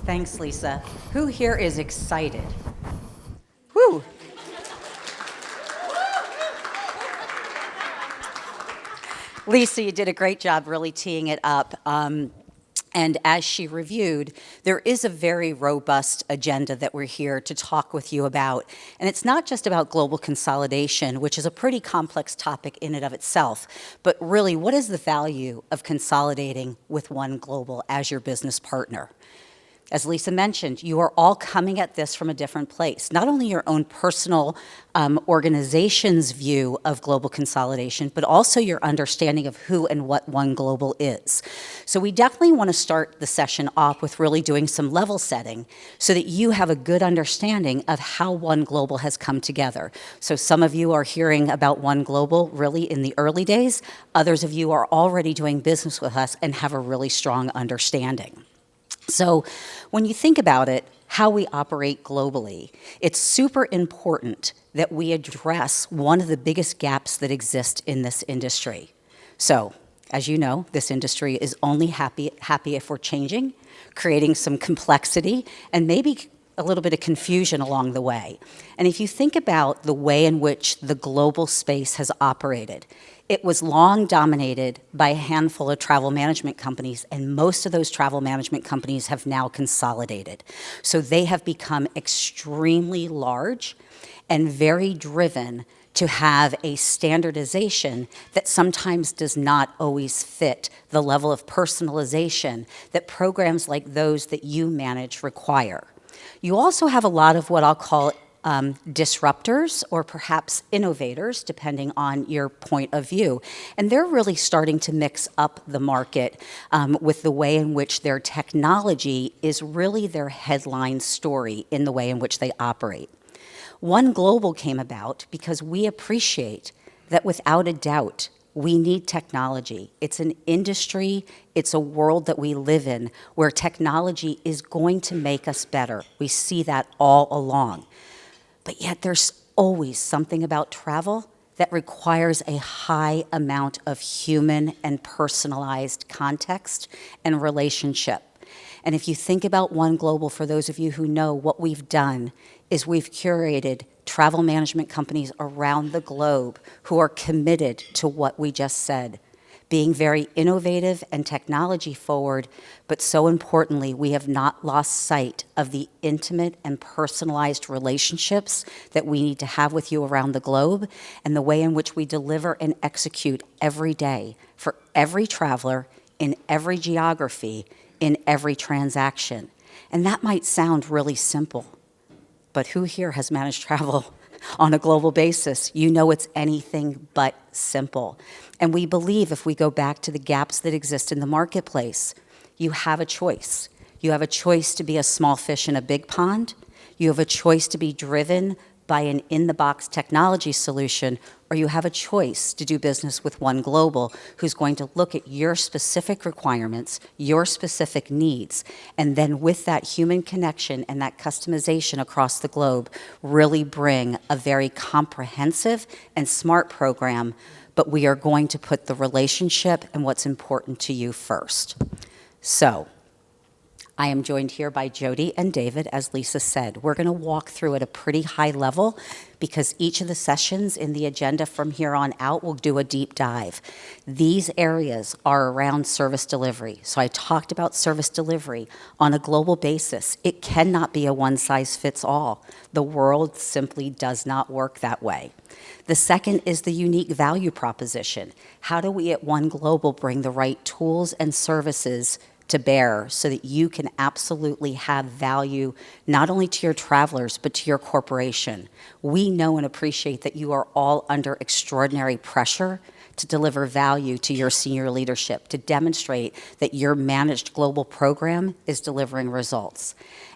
Thanks, Lisa. Who here is excited? Woo! Lisa, you did a great job really teeing it up. And as she reviewed, there is a very robust agenda that we're here to talk with you about. And it's not just about global consolidation, which is a pretty complex topic in and of itself, but really, what is the value of consolidating with One Global as your business partner? As Lisa mentioned, you are all coming at this from a different place. Not only your own personal organization's view of global consolidation, but also your understanding of who and what One Global is. So we definitely want to start the session off with really doing some level setting so that you have a good understanding of how One Global has come together. So some of you are hearing about One Global really in the early days. Others of you are already doing business with us and have a really strong understanding. So when you think about it, how we operate globally, it's super important that we address one of the biggest gaps that exist in this industry. So, as you know, this industry is only happy if we're changing, creating some complexity, and maybe a little bit of confusion along the way. And if you think about the way in which the global space has operated, it was long dominated by a handful of travel management companies, and most of those travel management companies have now consolidated. So they have become extremely large and very driven to have a standardization that sometimes does not always fit the level of personalization that programs like those that you manage require. You also have a lot of what I'll call disruptors or perhaps innovators, depending on your point of view. And they're really starting to mix up the market with the way in which their technology is really their headline story in the way in which they operate. One Global came about because we appreciate that without a doubt, we need technology. It's an industry, it's a world that we live in where technology is going to make us better. We see that all along. But yet there's always something about travel that requires a high amount of human and personalized context and relationship. And if you think about One Global, for those of you who know, what we've done is we've curated travel management companies around the globe who are committed to what we just said, being very innovative and technology forward, but so importantly, we have not lost sight of the intimate and personalized relationships that we need to have with you around the globe and the way in which we deliver and execute every day for every traveler in every geography, in every transaction. And that might sound really simple, but who here has managed travel on a global basis? You know it's anything but simple. And we believe if we go back to the gaps that exist in the marketplace, you have a choice. You have a choice to be a small fish in a big pond. You have a choice to be driven by an in-the-box technology solution, or you have a choice to do business with One Global, who's going to look at your specific requirements, your specific needs, and then with that human connection and that customization across the globe, really bring a very comprehensive and smart program, but we are going to put the relationship and what's important to you first. So, I am joined here by Jodie and David, as Lisa said. We're going to walk through at a pretty high level because each of the sessions in the agenda from here on out will do a deep dive. These areas are around service delivery. So I talked about service delivery on a global basis. It cannot be a one-size-fits-all. The world simply does not work that way. The second is the unique value proposition. How do we at One Global bring the right tools and services to bear so that you can absolutely have value not only to your travelers but to your corporation? We know and appreciate that you are all under extraordinary pressure to deliver value to your senior leadership, to demonstrate that your managed global program is delivering results.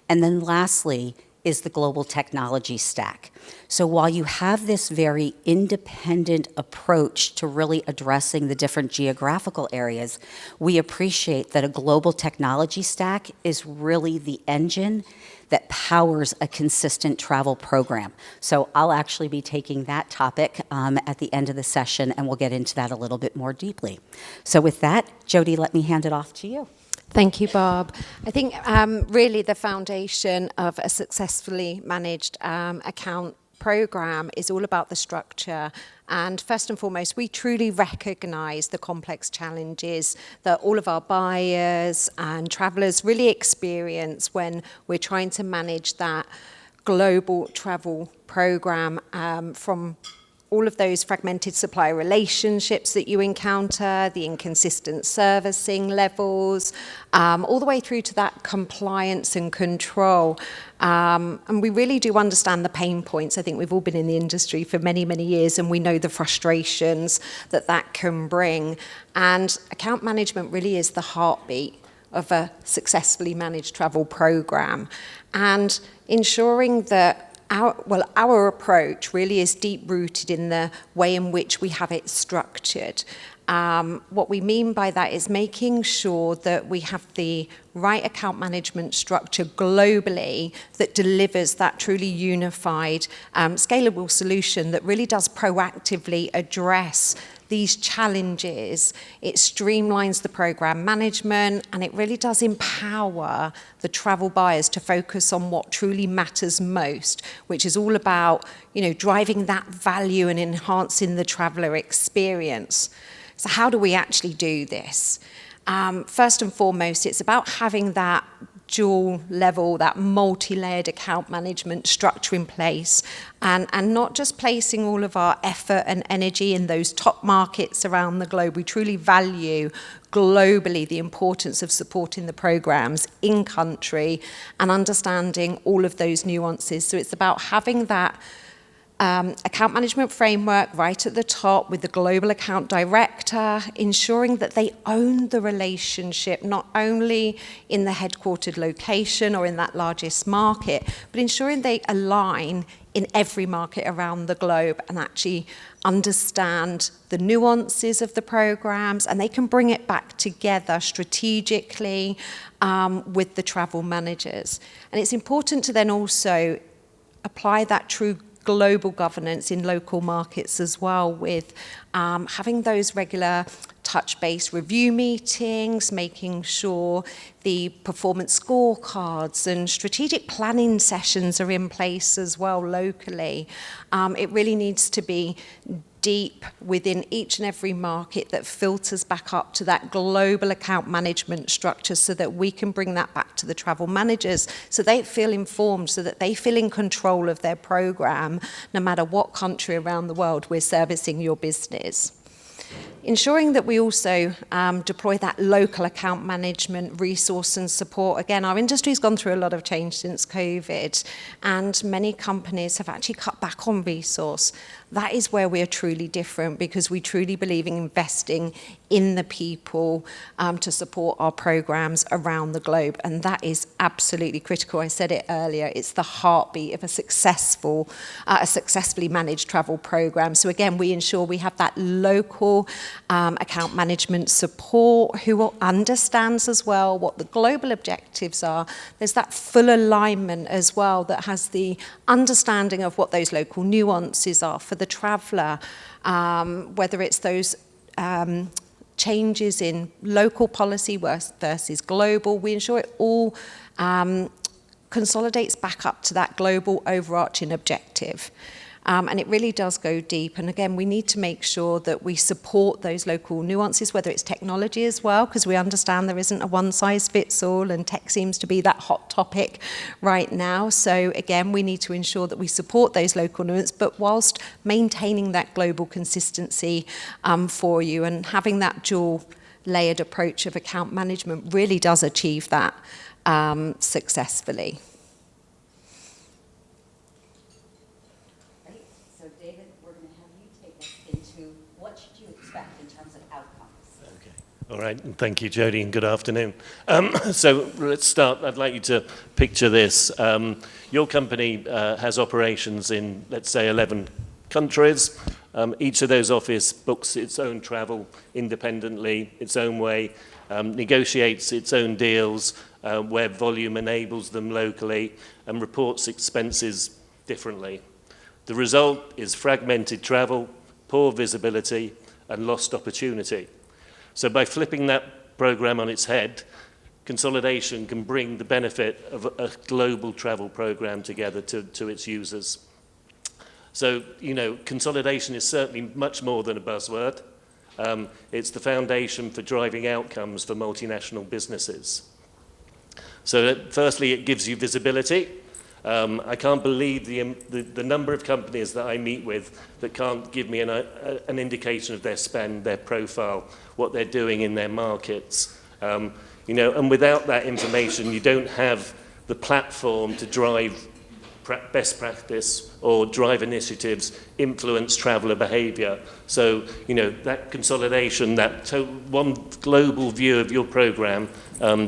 And then lastly is the global technology stack. So while you have this very independent approach to really addressing the different geographical areas, we appreciate that a global technology stack is really the engine that powers a consistent travel program. So I'll actually be taking that topic at the end of the session, and we'll get into that a little bit more deeply. So with that, Jodie, let me hand it off to you. Thank you, Barb. I think really the foundation of a successfully managed account program is all about the structure. And first and foremost, we truly recognize the complex challenges that all of our buyers and travelers really experience when we're trying to manage that global travel program, from all of those fragmented supplier relationships that you encounter, the inconsistent servicing levels, all the way through to that compliance and control. And we really do understand the pain points. I think we've all been in the industry for many, many years, and we know the frustrations that that can bring. And account management really is the heartbeat of a successfully managed travel program. And ensuring that our approach really is deep-rooted in the way in which we have it structured. What we mean by that is making sure that we have the right account management structure globally that delivers that truly unified, scalable solution that really does proactively address these challenges. It streamlines the program management, and it really does empower the travel buyers to focus on what truly matters most, which is all about, driving that value and enhancing the traveler experience. So how do we actually do this? First and foremost, it's about having that dual level, that multi-layered account management structure in place, and not just placing all of our effort and energy in those top markets around the globe. We truly value globally the importance of supporting the programs in country and understanding all of those nuances. So it's about having that account management framework right at the top with the global account director, ensuring that they own the relationship, not only in the headquartered location or in that largest market, but ensuring they align in every market around the globe and actually understand the nuances of the programs, and they can bring it back together strategically with the travel managers. And it's important to then also apply that true global governance in local markets as well, with having those regular touch-based review meetings, making sure the performance scorecards and strategic planning sessions are in place as well locally. It really needs to be deep within each and every market that filters back up to that global account management structure, so that we can bring that back to the travel managers, so they feel informed, so that they feel in control of their program, no matter what country around the world we're servicing your business. Ensuring that we also deploy that local account management resource and support. Again, our industry's gone through a lot of change since COVID, and many companies have actually cut back on resource. That is where we are truly different, because we truly believe in investing in the people to support our programs around the globe, and that is absolutely critical. I said it earlier, it's the heartbeat of a successfully managed travel program. So again, we ensure we have that local account management support who understands as well what the global objectives are. There's that full alignment as well that has the understanding of what those local nuances are for the traveller, whether it's those changes in local policy versus global. We ensure it all consolidates back up to that global overarching objective. And it really does go deep. And again, we need to make sure that we support those local nuances, whether it's technology as well, because we understand there isn't a one-size-fits-all, and tech seems to be that hot topic right now. So again, we need to ensure that we support those local nuances, but whilst maintaining that global consistency for you, and having that dual-layered approach of account management really does achieve that successfully. All right, and thank you, Jodie, and good afternoon. So let's start. I'd like you to picture this. Your company has operations in, let's say, 11 countries. Each of those offices books its own travel independently, its own way, negotiates its own deals where volume enables them locally, and reports expenses differently. The result is fragmented travel, poor visibility, and lost opportunity. So by flipping that program on its head, consolidation can bring the benefit of a global travel program together to its users. So, consolidation is certainly much more than a buzzword. It's the foundation for driving outcomes for multinational businesses. So firstly, it gives you visibility. I can't believe the number of companies that I meet with that can't give me an indication of their spend, their profile, what they're doing in their markets. And without that information, you don't have the platform to drive best practice or drive initiatives, influence traveller behaviour. So, that consolidation, that one global view of your programme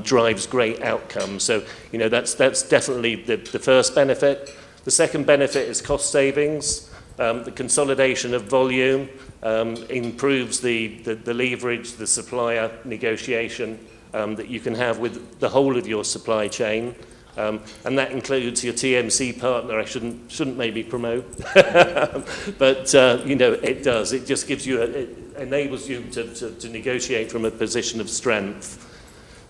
drives great outcomes. So, that's definitely the first benefit. The second benefit is cost savings. The consolidation of volume improves the leverage, the supplier negotiation that you can have with the whole of your supply chain. And that includes your TMC partner. I shouldn't maybe promote, but it does. It just gives you, it enables you to negotiate from a position of strength.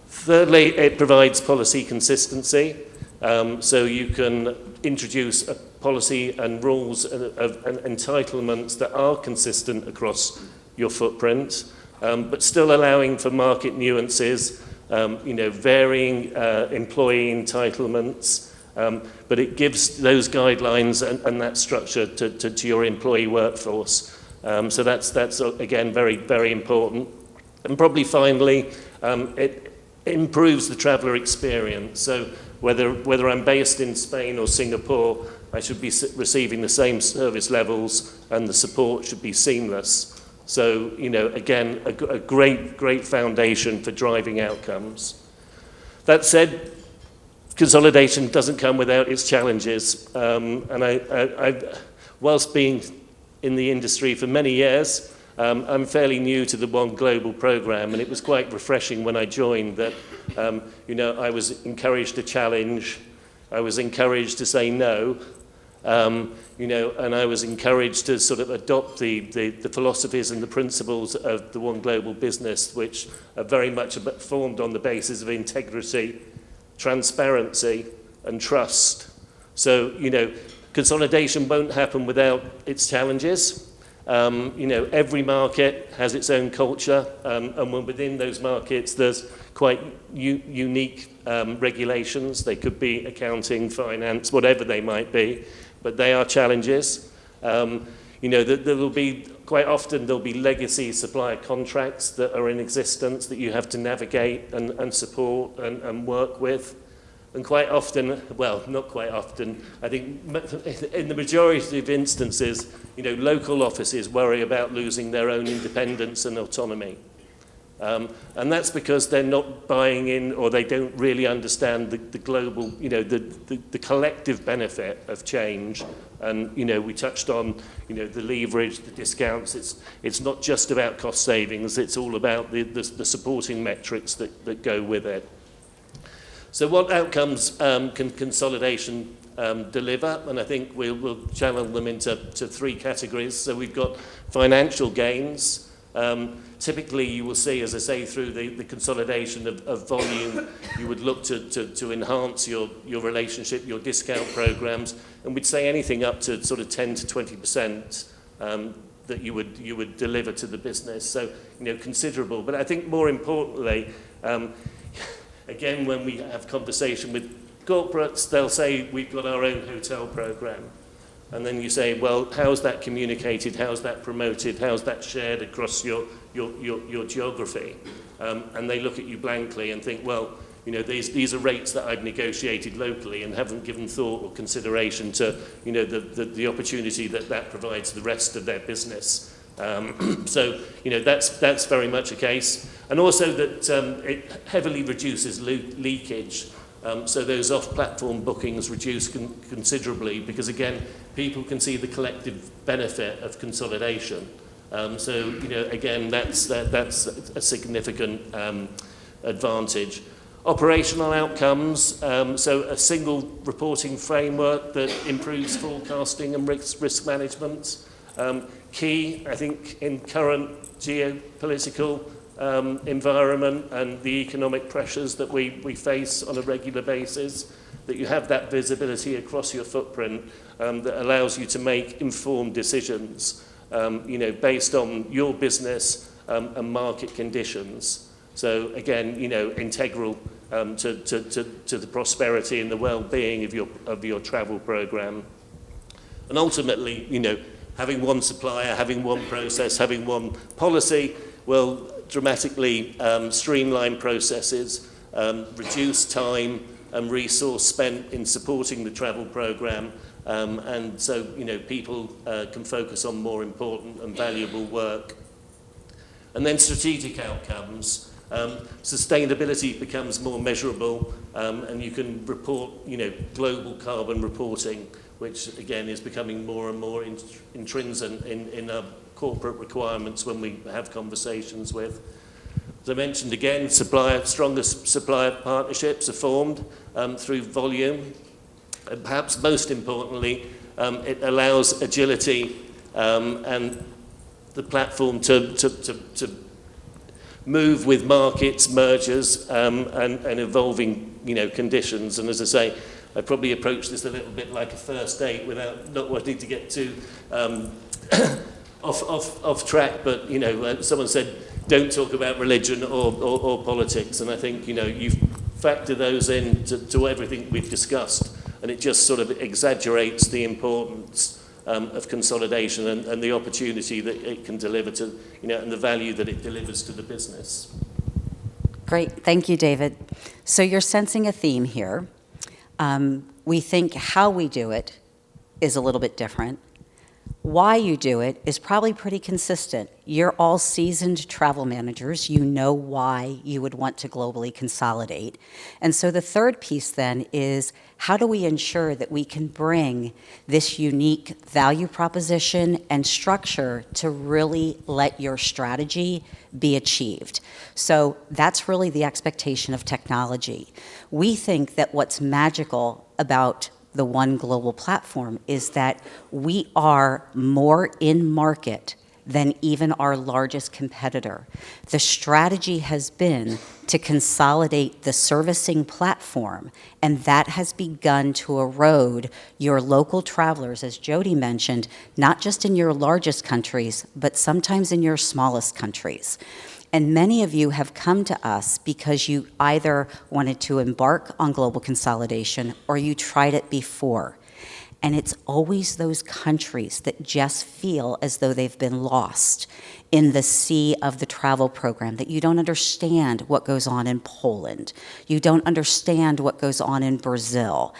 Thirdly, it provides policy consistency, so you can introduce a policy and rules and entitlements that are consistent across your footprint, but still allowing for market nuances. Varying employee entitlements, but it gives those guidelines and that structure to your employee workforce. So that's again very, very important. And probably finally, it improves the traveller experience. So whether I'm based in Spain or Singapore, I should be receiving the same service levels and the support should be seamless. So, again, a great foundation for driving outcomes. That said, consolidation doesn't come without its challenges. And I, whilst being in the industry for many years, I'm fairly new to the One Global program, and it was quite refreshing when I joined that, I was encouraged to challenge, I was encouraged to say no, and I was encouraged to sort of adopt the philosophies and the principles of the One Global business, which are very much formed on the basis of integrity, transparency, and trust. So, consolidation won't happen without its challenges. Every market has its own culture, and within those markets, there's quite unique regulations. They could be accounting, finance, whatever they might be. But they are challenges. There will be, quite often, there'll be legacy supplier contracts that are in existence that you have to navigate and support and work with. And quite often, well, not quite often, I think in the majority of instances, local offices worry about losing their own independence and autonomy. And that's because they're not buying in, or they don't really understand the global, the collective benefit of change. And, we touched on, the leverage, the discounts. It's not just about cost savings. It's all about the supporting metrics that go with it. So what outcomes can consolidation deliver? And I think we'll channel them into three categories. So we've got financial gains. Typically, you will see, as I say, through the consolidation of volume, you would look to enhance your relationship, your discount programs, and we'd say anything up to sort of 10 to 20% that you would deliver to the business. So, considerable. But I think more importantly, again, when we have conversation with corporates, they'll say we've got our own hotel program. And then you say, well, how's that communicated? How's that promoted? How's that shared across your geography? And they look at you blankly and think, well, these are rates that I've negotiated locally and haven't given thought or consideration to, the opportunity that provides the rest of their business. So, that's very much a case. And also that it heavily reduces leakage. So those off-platform bookings reduce considerably because, again, people can see the collective benefit of consolidation. So, again, that's a significant advantage. Operational outcomes, so a single reporting framework that improves forecasting and risk management. Key, I think, in current geopolitical environment and the economic pressures that we face on a regular basis, that you have that visibility across your footprint that allows you to make informed decisions, based on your business and market conditions. So again, integral to the prosperity and the well-being of your travel program. And ultimately, having one supplier, having one process, having one policy will dramatically streamline processes, reduce time and resource spent in supporting the travel program, and so people can focus on more important and valuable work. And then strategic outcomes. Sustainability becomes more measurable, and you can report, global carbon reporting, which again is becoming more and more intrinsic in our corporate requirements when we have conversations with. As I mentioned again, stronger supplier partnerships are formed through volume, and perhaps most importantly, it allows agility and the platform to move with markets, mergers, and evolving, conditions. And as I say, I probably approach this a little bit like a first date without not wanting to get too off track. But someone said, don't talk about religion or politics, and I think you factor those in to everything we've discussed, and it just sort of exaggerates the importance of consolidation and the opportunity that it can deliver to, and the value that it delivers to the business. Great, thank you, David. So you're sensing a theme here. We think how we do it is a little bit different. Why you do it is probably pretty consistent. You're all seasoned travel managers. You know why you would want to globally consolidate. And so the third piece then is, how do we ensure that we can bring this unique value proposition and structure to really let your strategy be achieved? So that's really the expectation of technology. We think that what's magical about the One Global platform is that we are more in market than even our largest competitor. The strategy has been to consolidate the servicing platform, and that has begun to erode your local travelers, as Jodie mentioned, not just in your largest countries, but sometimes in your smallest countries. And many of you have come to us because you either wanted to embark on global consolidation or you tried it before. And it's always those countries that just feel as though they've been lost in the sea of the travel program, that you don't understand what goes on in Poland. You don't understand what goes on in Brazil.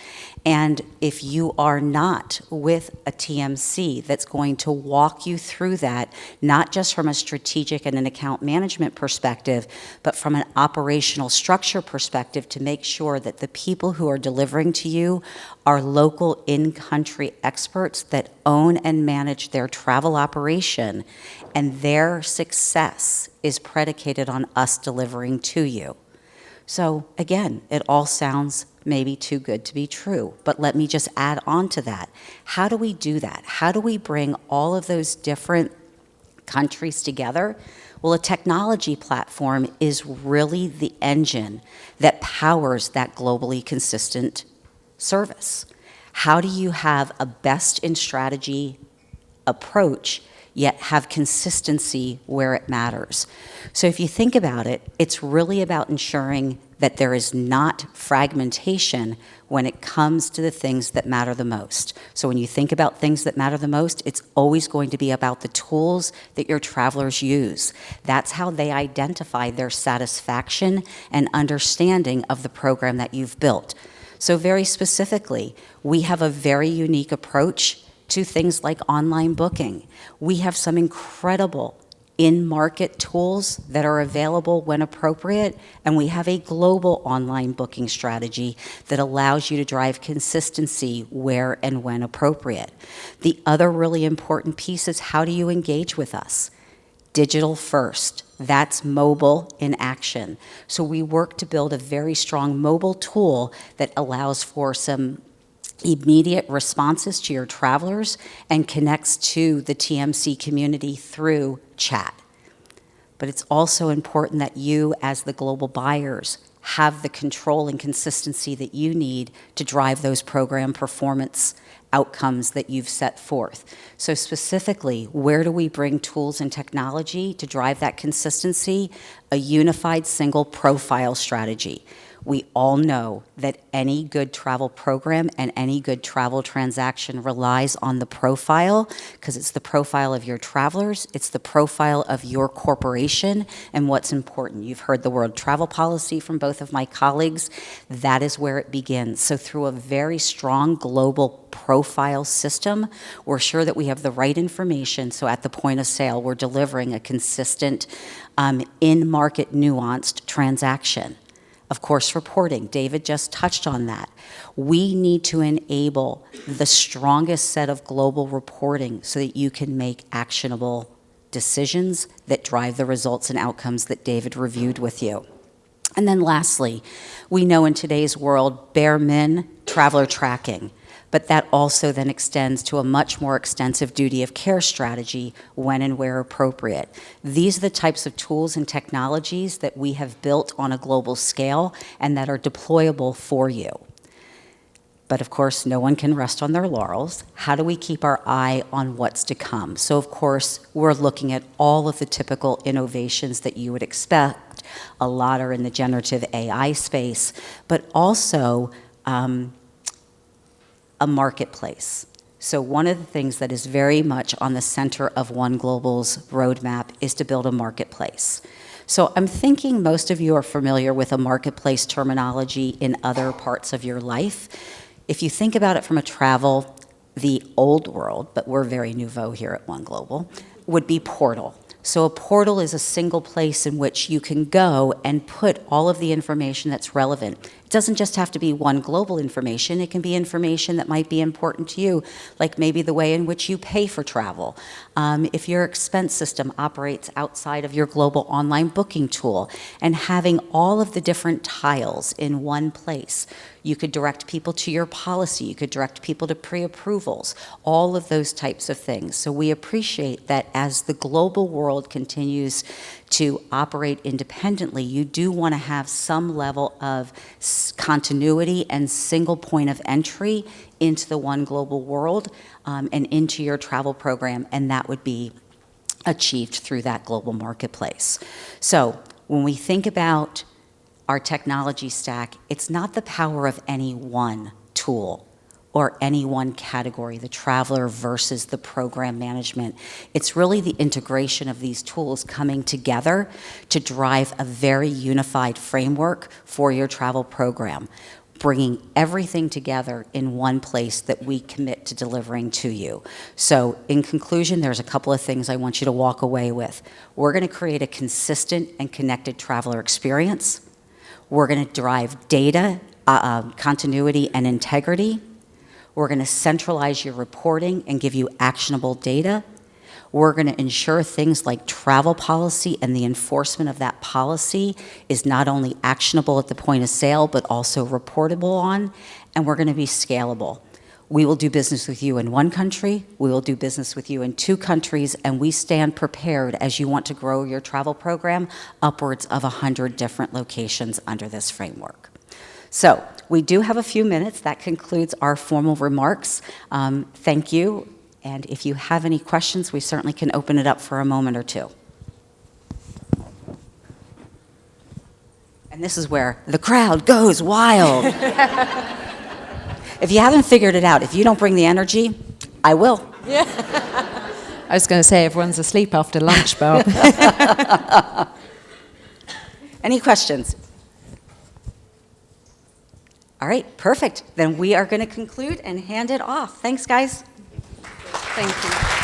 And if you are not with a TMC that's going to walk you through that, not just from a strategic and an account management perspective, but from an operational structure perspective, to make sure that the people who are delivering to you are local in-country experts that own and manage their travel operation, and their success is predicated on us delivering to you. So again, it all sounds maybe too good to be true, but let me just add on to that. How do we do that? How do we bring all of those different countries together? Well, a technology platform is really the engine that powers that globally consistent service. How do you have a best in strategy approach, yet have consistency where it matters? So if you think about it, it's really about ensuring that there is not fragmentation when it comes to the things that matter the most. So when you think about things that matter the most, it's always going to be about the tools that your travelers use. That's how they identify their satisfaction and understanding of the program that you've built. So very specifically, we have a very unique approach to things like online booking. We have some incredible in-market tools that are available when appropriate, and we have a global online booking strategy that allows you to drive consistency where and when appropriate. The other really important piece is, how do you engage with us? Digital first. That's mobile in action. So we work to build a very strong mobile tool that allows for some immediate responses to your travelers and connects to the TMC community through chat. but it's also important that you, as the global buyers, have the control and consistency that you need to drive those program performance outcomes that you've set forth. So specifically, where do we bring tools and technology to drive that consistency? A unified single profile strategy. We all know that any good travel program and any good travel transaction relies on the profile, because it's the profile of your travelers, it's the profile of your corporation, and what's important. You've heard the word travel policy from both of my colleagues. That is where it begins. So through a very strong global profile system, we're sure that we have the right information, so at the point of sale, we're delivering a consistent, in-market nuanced transaction. Of course, reporting. David just touched on that. We need to enable the strongest set of global reporting so that you can make actionable decisions that drive the results and outcomes that David reviewed with you. And then lastly, we know in today's world, bare min, traveler tracking, but that also then extends to a much more extensive duty of care strategy when and where appropriate. These are the types of tools and technologies that we have built on a global scale and that are deployable for you. But of course, no one can rest on their laurels. How do we keep our eye on what's to come? So of course, we're looking at all of the typical innovations that you would expect. A lot are in the generative AI space, but also a marketplace. So one of the things that is very much on the center of One Global's roadmap is to build a marketplace. So I'm thinking most of you are familiar with a marketplace terminology in other parts of your life. If you think about it from a travel, the old world, but we're very nouveau here at One Global, would be portal. So a portal is a single place in which you can go and put all of the information that's relevant. It doesn't just have to be One Global information. It can be information that might be important to you, like maybe the way in which you pay for travel. If your expense system operates outside of your global online booking tool, and having all of the different tiles in one place. You could direct people to your policy. You could direct people to pre-approvals, all of those types of things. So we appreciate that as the global world continues to operate independently, you do want to have some level of continuity and single point of entry into the One Global world and into your travel program, and that would be achieved through that global marketplace. So when we think about our technology stack, it's not the power of any one tool or any one category, the traveler versus the program management. It's really the integration of these tools coming together to drive a very unified framework for your travel program, bringing everything together in one place that we commit to delivering to you. So in conclusion, there's a couple of things I want you to walk away with. We're going to create a consistent and connected traveler experience. We're going to drive data, continuity, and integrity. We're going to centralize your reporting and give you actionable data. We're going to ensure things like travel policy and the enforcement of that policy is not only actionable at the point of sale, but also reportable on, and we're going to be scalable. We will do business with you in one country, we will do business with you in 2 countries, and we stand prepared as you want to grow your travel program upwards of 100 different locations under this framework. So we do have a few minutes. That concludes our formal remarks. Thank you. And if you have any questions, we certainly can open it up for a moment or two. And this is where the crowd goes wild. If you haven't figured it out, if you don't bring the energy, I will. Yeah. I was going to say everyone's asleep after lunch, Bob. Any questions? All right, perfect. Then we are going to conclude and hand it off. Thanks, guys. Thank you.